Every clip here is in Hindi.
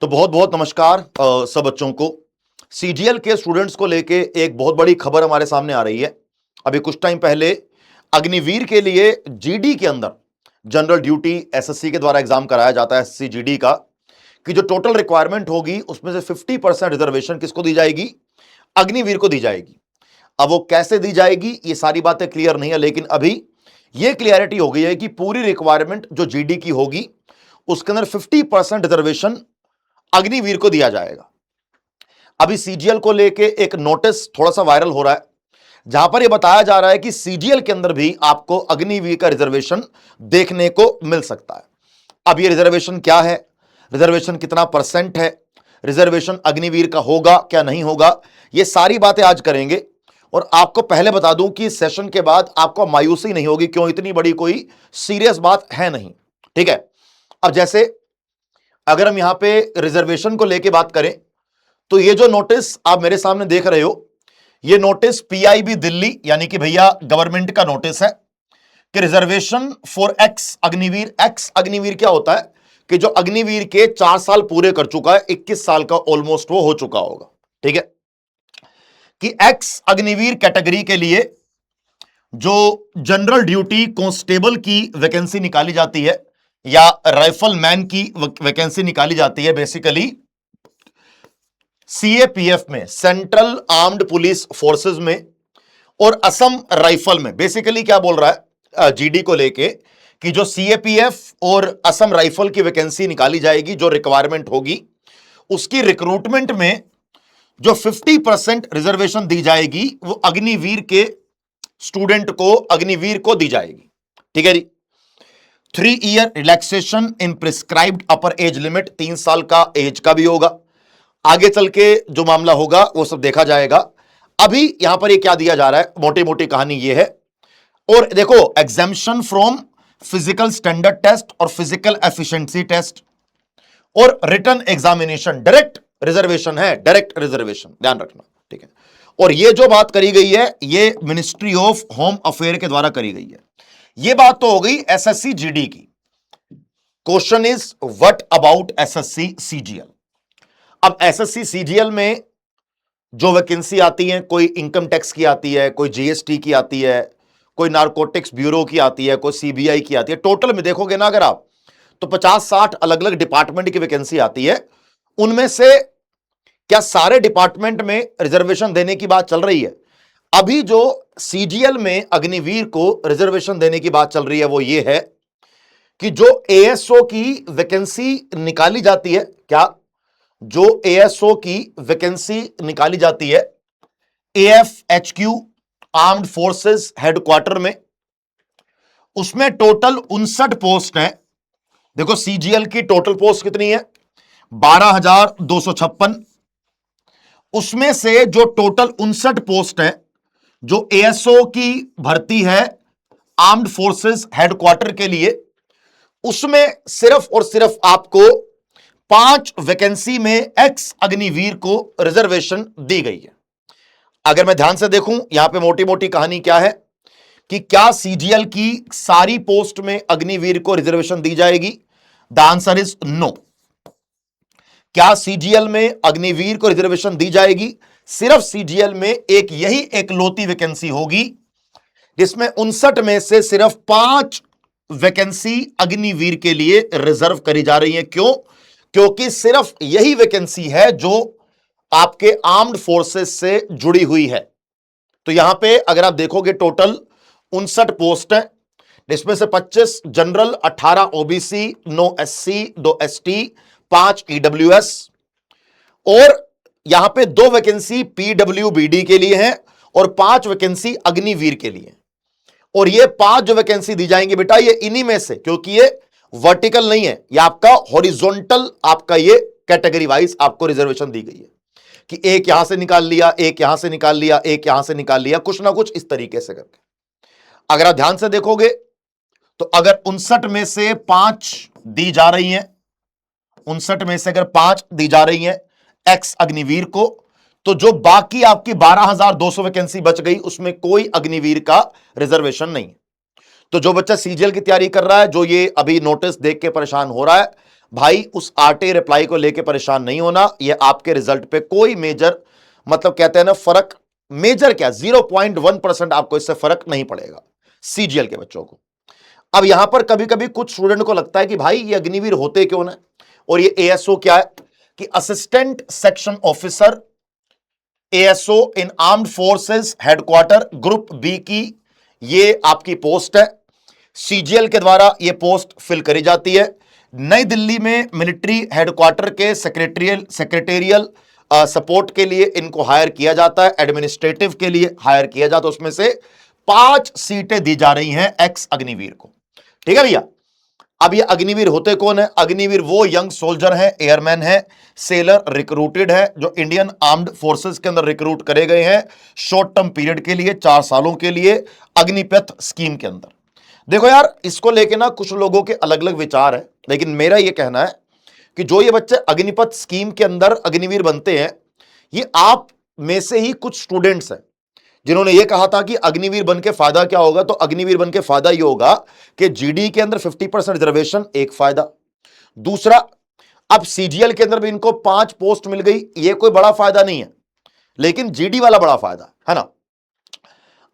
तो बहुत बहुत नमस्कार सब बच्चों को। सीजीएल के स्टूडेंट्स को लेके एक बहुत बड़ी खबर हमारे सामने आ रही है। अभी कुछ टाइम पहले अग्निवीर के लिए जीडी के अंदर जनरल ड्यूटी एसएससी के द्वारा एग्जाम कराया जाता है, एसएससी जीडी का, कि जो टोटल रिक्वायरमेंट होगी उसमें से 50% रिजर्वेशन किसको दी जाएगी? अग्निवीर को दी जाएगी। अब वो कैसे दी जाएगी ये सारी बातें क्लियर नहीं है, लेकिन अभी ये क्लियरिटी हो गई है कि पूरी रिक्वायरमेंट जो जीडी की होगी उसके अंदर 50% रिजर्वेशन अग्निवीर को दिया जाएगा। अभी सीजीएल को लेके एक नोटिस थोड़ा सा वायरल हो रहा है, जहां पर यह बताया जा रहा है कि सीजीएल के अंदर भी आपको अग्निवीर का रिजर्वेशन देखने को मिल सकता है। अब ये रिजर्वेशन क्या है, रिजर्वेशन कितना परसेंट है, रिजर्वेशन अग्निवीर का होगा क्या नहीं होगा, ये सारी बातें आज करेंगे। और आपको पहले बता दूं कि इस सेशन के बाद आपको मायूसी नहीं होगी, क्यों, इतनी बड़ी कोई सीरियस बात है नहीं, ठीक है। अब जैसे अगर हम यहां पे रिजर्वेशन को लेके बात करें तो ये जो नोटिस आप मेरे सामने देख रहे हो, ये नोटिस पीआईबी दिल्ली यानी कि भैया गवर्नमेंट का नोटिस है कि reservation for x Agniveer. X Agniveer क्या होता है कि जो अग्निवीर के 4 साल पूरे कर चुका है, 21 साल का ऑलमोस्ट वो हो चुका होगा, ठीक है, कि एक्स अग्निवीर कैटेगरी के लिए जो जनरल ड्यूटी कांस्टेबल की वैकेंसी निकाली जाती है या राइफलमैन की वैकेंसी निकाली जाती है, बेसिकली सीएपीएफ में, सेंट्रल आर्म्ड पुलिस फोर्सेस में, और असम राइफल में। बेसिकली क्या बोल रहा है जीडी को लेके कि जो सीएपीएफ और असम राइफल की वैकेंसी निकाली जाएगी, जो रिक्वायरमेंट होगी उसकी रिक्रूटमेंट में जो 50% रिजर्वेशन दी जाएगी वो अग्निवीर के स्टूडेंट को, अग्निवीर को दी जाएगी, ठीक है जी। 3 ईयर रिलैक्सेशन इन प्रिस्क्राइब्ड अपर एज लिमिट, 3 साल का एज का भी होगा। आगे चल के जो मामला होगा वो सब देखा जाएगा। अभी यहां पर ये क्या दिया जा रहा है, मोटी मोटी कहानी ये है। और देखो, exemption from physical standard test और फिजिकल एफिशिएंसी टेस्ट और रिटन एग्जामिनेशन, डायरेक्ट रिजर्वेशन है, डायरेक्ट रिजर्वेशन, ध्यान रखना, ठीक है। और ये जो बात करी गई है ये मिनिस्ट्री ऑफ होम अफेयर के द्वारा करी गई है। ये बात तो हो गई एसएससी जीडी की। Question is what about SSC CGL. अब एसएससी सीजीएल में जो वैकेंसी आती है, कोई इनकम टैक्स की आती है, कोई जीएसटी की आती है, कोई नारकोटिक्स ब्यूरो की आती है, कोई सीबीआई की आती है। टोटल में देखोगे ना अगर आप, तो 50-60 अलग अलग डिपार्टमेंट की वैकेंसी आती है। उनमें से क्या सारे डिपार्टमेंट में रिजर्वेशन देने की बात चल रही है? अभी जो सीजीएल में अग्निवीर को रिजर्वेशन देने की बात चल रही है वो ये है कि जो एएसओ की वैकेंसी निकाली जाती है, क्या, जो एएसओ की वैकेंसी निकाली जाती है एएफएचक्यू आर्म्ड फोर्सेस हेडक्वार्टर में, उसमें टोटल 59 पोस्ट है। देखो सीजीएल की टोटल पोस्ट कितनी है? 12,256। उसमें से जो टोटल 59 पोस्ट है जो एएसओ की भर्ती है आर्म्ड फोर्सेस हेडक्वार्टर के लिए, उसमें सिर्फ और सिर्फ आपको 5 वैकेंसी में एक्स अग्निवीर को रिजर्वेशन दी गई है। अगर मैं ध्यान से देखूं यहां पे मोटी मोटी कहानी क्या है कि क्या सीजीएल की सारी पोस्ट में अग्निवीर को रिजर्वेशन दी जाएगी? The answer is no. क्या सीजीएल में अग्निवीर को रिजर्वेशन दी जाएगी? सिर्फ सीजीएल में एक यही एकलौती वैकेंसी होगी जिसमें 59 में से सिर्फ 5 वैकेंसी अग्निवीर के लिए रिजर्व करी जा रही है। क्यों? क्योंकि सिर्फ यही वैकेंसी है जो आपके आर्म्ड फोर्सेस से जुड़ी हुई है। तो यहां पे अगर आप देखोगे टोटल 59 पोस्ट है, जिसमें से 25 general, 18 OBC, 9 SC, 2 ST, 5 EWS, और यहां पे 2 वैकेंसी पीडब्ल्यूबीडी के लिए है और 5 वैकेंसी अग्निवीर के लिए। और ये 5 जो वैकेंसी दी जाएंगी बेटा, ये इन्हीं में से, क्योंकि ये वर्टिकल नहीं है, ये आपका हॉरिजॉन्टल, आपका ये कैटेगरी वाइज आपको रिजर्वेशन दी गई है कि एक यहां से निकाल लिया, एक यहां से निकाल लिया, एक यहां से निकाल लिया, कुछ ना कुछ इस तरीके से करके। अगर आप ध्यान से देखोगे तो अगर 59 में से 5 दी जा रही हैं, 59 में से अगर 5 दी जा रही हैं एक्स अग्निवीर को, तो जो बाकी आपकी 12,200 वैकेंसी बच गई उसमें कोई अग्निवीर का रिजर्वेशन नहीं है। तो जो बच्चा सीजीएल की तैयारी कर रहा है, जो ये अभी नोटिस देख के परेशान हो रहा है, भाई उस आरटी रिप्लाई को लेके परेशान नहीं होना, ये आपके रिजल्ट पे कोई मेजर, मतलब कहते हैं ना फर्क, मेजर क्या 0.1% आपको इससे फर्क नहीं पड़ेगा सीजीएल के बच्चों को। अब यहां पर कभी कभी कुछ स्टूडेंट को लगता है कि भाई ये अग्निवीर होते क्यों ना, और ये एएसओ क्या है, कि assistant section officer ASO in armed forces headquarter group B की ये आपकी पोस्ट है। सीजीएल के द्वारा ये पोस्ट फिल करी जाती है। नई दिल्ली में मिलिट्री हेडक्वार्टर के सेक्रेटेरियल सपोर्ट के लिए इनको हायर किया जाता है, एडमिनिस्ट्रेटिव के लिए हायर किया जाता है। उसमें से 5 सीटें दी जा रही हैं एक्स अग्निवीर को। ठीक है भैया। अब ये अग्निवीर होते कौन है? अग्निवीर वो यंग सोल्जर है, एयरमैन है, सेलर रिक्रूटेड है, जो इंडियन आर्म्ड फोर्सेस के अंदर रिक्रूट करे गए हैं शॉर्ट टर्म पीरियड के लिए, 4 सालों के लिए अग्निपथ स्कीम के अंदर। देखो यार, इसको लेके ना कुछ लोगों के अलग अलग विचार है, लेकिन मेरा ये कहना है कि जो ये बच्चे अग्निपथ स्कीम के अंदर अग्निवीर बनते हैं, ये आप में से ही कुछ स्टूडेंट्स हैं जिन्होंने ये कहा था कि अग्निवीर बन के फायदा क्या होगा। तो अग्निवीर बन के फायदा ये होगा कि जीडी के अंदर 50% रिजर्वेशन, एक फायदा। दूसरा, अब सीजीएल के अंदर भी इनको 5 पोस्ट मिल गई, ये कोई बड़ा फायदा नहीं है, लेकिन जीडी वाला बड़ा फायदा है ना।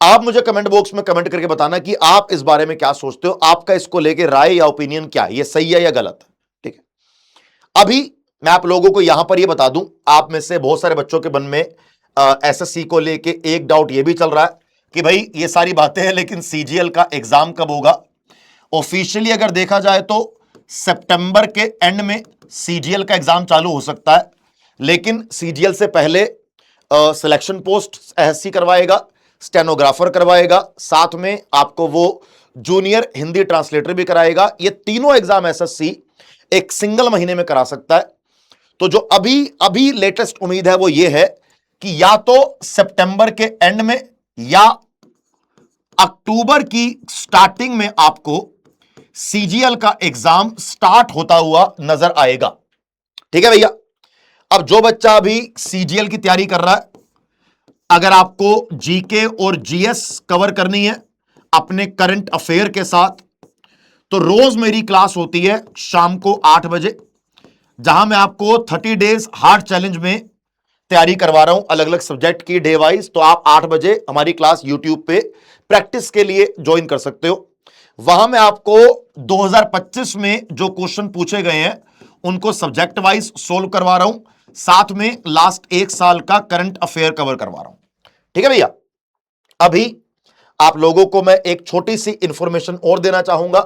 आप मुझे कमेंट बॉक्स में कमेंट करके बताना कि आप इस बारे में क्या सोचते हो, आपका इसको लेके राय या ओपिनियन क्या है, ये सही है या गलत है। ठीक है, अभी मैं आप लोगों को यहां पर ये बता दूं, आप में से बहुत सारे बच्चों के मन में एसएससी को लेके एक डाउट ये भी चल रहा है कि भाई ये सारी बातें हैं, लेकिन सीजीएल का एग्जाम कब होगा। ऑफिशियली अगर देखा जाए तो सितंबर के एंड में सीजीएल का एग्जाम चालू हो सकता है, लेकिन सीजीएल से पहले सिलेक्शन पोस्ट एसएससी करवाएगा, स्टेनोग्राफर करवाएगा, साथ में आपको वो जूनियर हिंदी ट्रांसलेटर भी कराएगा। ये तीनों एग्जाम एसएससी एक सिंगल महीने में करा सकता है। तो जो अभी लेटेस्ट उम्मीद है वो ये है कि या तो सितंबर के एंड में या अक्टूबर की स्टार्टिंग में आपको सीजीएल का एग्जाम स्टार्ट होता हुआ नजर आएगा। ठीक है भैया। अब जो बच्चा अभी सीजीएल की तैयारी कर रहा है, अगर आपको जीके और जीएस कवर करनी है अपने करंट अफेयर के साथ, तो रोज मेरी क्लास होती है शाम को 8 बजे, जहां मैं आपको 30 डेज हार्ड चैलेंज में तैयारी करवा रहा हूं अलग अलग सब्जेक्ट की डे वाइज। तो आप 8 बजे हमारी क्लास यूट्यूब पे प्रैक्टिस के लिए ज्वाइन कर सकते हो। वहां मैं आपको 2025 में जो क्वेश्चन पूछे गए हैं उनको सब्जेक्ट वाइज सोल्व करवा रहा हूं, साथ में लास्ट 1 साल का करंट अफेयर कवर करवा रहा हूं। ठीक है भैया। अभी आप लोगों को मैं एक छोटी सी इंफॉर्मेशन और देना चाहूंगा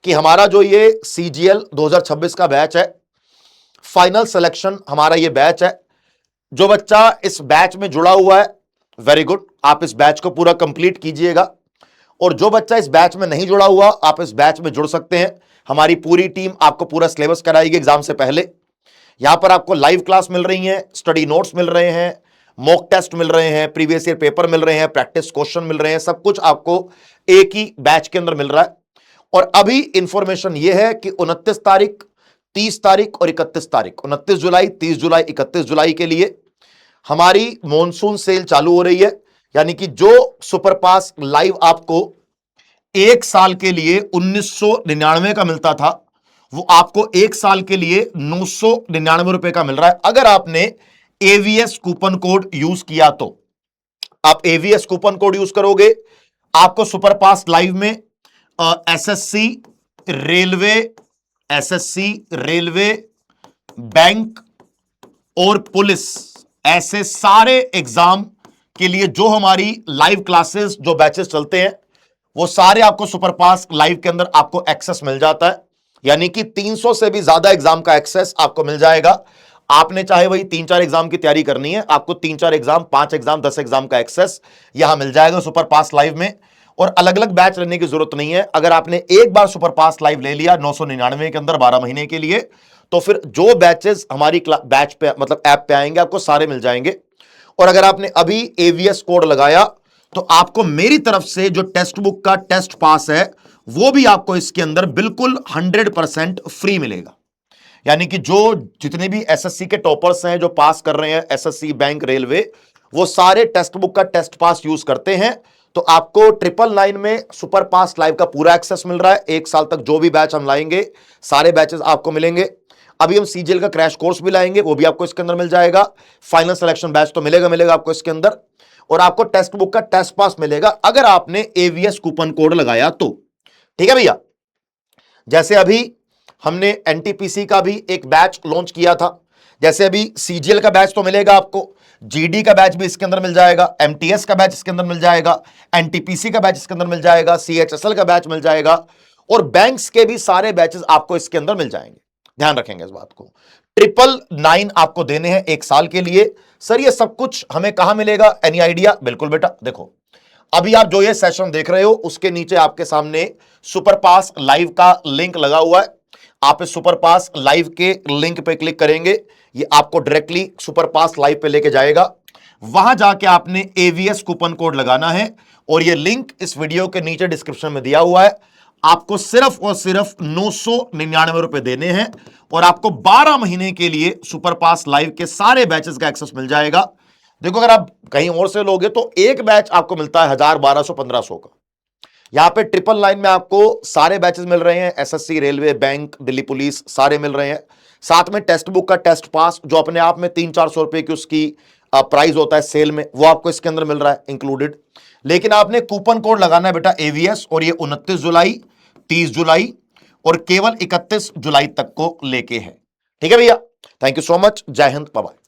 कि हमारा जो ये सीजीएल 2026 का बैच है, फाइनल सिलेक्शन हमारा ये बैच है। जो बच्चा इस बैच में जुड़ा हुआ है, वेरी गुड, आप इस बैच को पूरा कंप्लीट कीजिएगा। और जो बच्चा इस बैच में नहीं जुड़ा हुआ, आप इस बैच में जुड़ सकते हैं। हमारी पूरी टीम आपको पूरा सिलेबस कराएगी एग्जाम से पहले। यहां पर आपको लाइव क्लास मिल रही है, स्टडी नोट्स मिल रहे हैं, मॉक टेस्ट मिल रहे हैं, प्रीवियस ईयर पेपर मिल रहे हैं, प्रैक्टिस क्वेश्चन मिल रहे हैं, सब कुछ आपको एक ही बैच के अंदर मिल रहा है। और अभी इंफॉर्मेशन यह है कि 29 तारीख, 30 तारीख और 31 तारीख, 29 जुलाई, 30 जुलाई, 31 जुलाई के लिए हमारी मॉनसून सेल चालू हो रही है। यानी कि जो सुपर पास लाइव आपको 1 साल के लिए 1999 का मिलता था, वो आपको 1 साल के लिए 999 रुपए का मिल रहा है। अगर आपने एवीएस कूपन कोड यूज किया तो, आप एवीएस कूपन कोड यूज करोगे, आपको सुपर पास लाइव में एसएससी रेलवे, बैंक और पुलिस, ऐसे सारे एग्जाम के लिए जो हमारी लाइव क्लासेस, जो बैचेस चलते हैं, वो सारे आपको सुपर पास लाइव के अंदर आपको एक्सेस मिल जाता है। यानी कि 300 से भी ज्यादा एग्जाम का एक्सेस आपको मिल जाएगा। आपने चाहे वही 3-4 एग्जाम की तैयारी करनी है, आपको 3-4 एग्जाम, 5 एग्जाम, 10 एग्जाम का एक्सेस यहां मिल जाएगा सुपर पास लाइव में। और अलग अलग बैच लेने की जरूरत नहीं है। अगर आपने एक बार सुपर पास लाइव ले लिया 999 के अंदर 12 महीने के लिए, तो फिर जो बैचेस हमारी बैच पे, मतलब ऐप पे आएंगे, आपको सारे मिल जाएंगे। और अगर आपने अभी एवीएस कोड लगाया, तो आपको मेरी तरफ से जो टेक्स्ट बुक का टेस्ट पास है, वो भी आपको इसके अंदर बिल्कुल 100% फ्री मिलेगा। यानी कि जो जितने भी एसएससी के टॉपर्स हैं, जो पास कर रहे हैं एसएससी, बैंक, रेलवे, वो सारे टेक्स्ट बुक का टेस्ट पास यूज करते हैं। तो आपको 999 में सुपर पास लाइव का पूरा एक्सेस मिल रहा है। 1 साल तक जो भी बैच हम लाएंगे सारे बैचेस आपको मिलेंगे। अभी हम सीजीएल का क्रैश कोर्स भी लाएंगे, वो भी आपको इसके अंदर मिल जाएगा। फाइनल सिलेक्शन बैच तो मिलेगा आपको इसके अंदर, और आपको टेक्स्ट बुक का टेस्ट पास मिलेगा अगर आपने एवीएस कूपन कोड लगाया तो। ठीक है भैया, जैसे अभी हमने एनटीपीसी का भी एक बैच लॉन्च किया था, जैसे अभी सीजीएल का बैच तो मिलेगा आपको, जीडी का बैच भी इसके अंदर मिल जाएगा, एमटीएस का बैच इसके अंदर मिल जाएगा, एनटीपीसी का बैच इसके अंदर मिल जाएगा, सीएचएसएल का बैच मिल जाएगा, और बैंक्स के भी सारे बैचेस आपको इसके अंदर मिल जाएंगे। ध्यान रखेंगे इस बात को। 999 आपको देने हैं 1 साल के लिए। सर ये सब कुछ हमें कहां मिलेगा, एनी आइडिया? बिल्कुल बेटा, देखो अभी आप जो ये सेशन देख रहे हो उसके नीचे आपके सामने सुपर पास लाइव का लिंक लगा हुआ है। आप इस सुपर पास लाइव के लिंक पे क्लिक करेंगे, ये आपको डायरेक्टली सुपर पास लाइव पे लेके जाएगा। वहां जाके आपने एवीएस कूपन कोड लगाना है, और ये लिंक इस वीडियो के नीचे डिस्क्रिप्शन में दिया हुआ है। आपको सिर्फ और सिर्फ 999 रुपए देने हैं, और आपको 12 महीने के लिए सुपर पास लाइव के सारे बैचेस का एक्सेस मिल जाएगा। देखो अगर आप कहीं और से लोगे तो एक बैच आपको मिलता है 1000, 1200, 1500 का। यहां पे 999 में आपको सारे बैचेस मिल रहे हैं, SSC, railway, bank, Delhi police सारे मिल रहे हैं। साथ में टेक्स्ट बुक का टेस्ट पास जो अपने आप में 300-400 रुपए की उसकी प्राइस होता है सेल में, वो आपको इसके अंदर मिल रहा है इंक्लूडेड। लेकिन आपने कूपन कोड लगाना है बेटा एवीएस, और ये 29 जुलाई, 30 जुलाई और केवल 31 जुलाई तक को लेके है। ठीक है भैया, थैंक यू सो मच, जय हिंद, बाय बाय।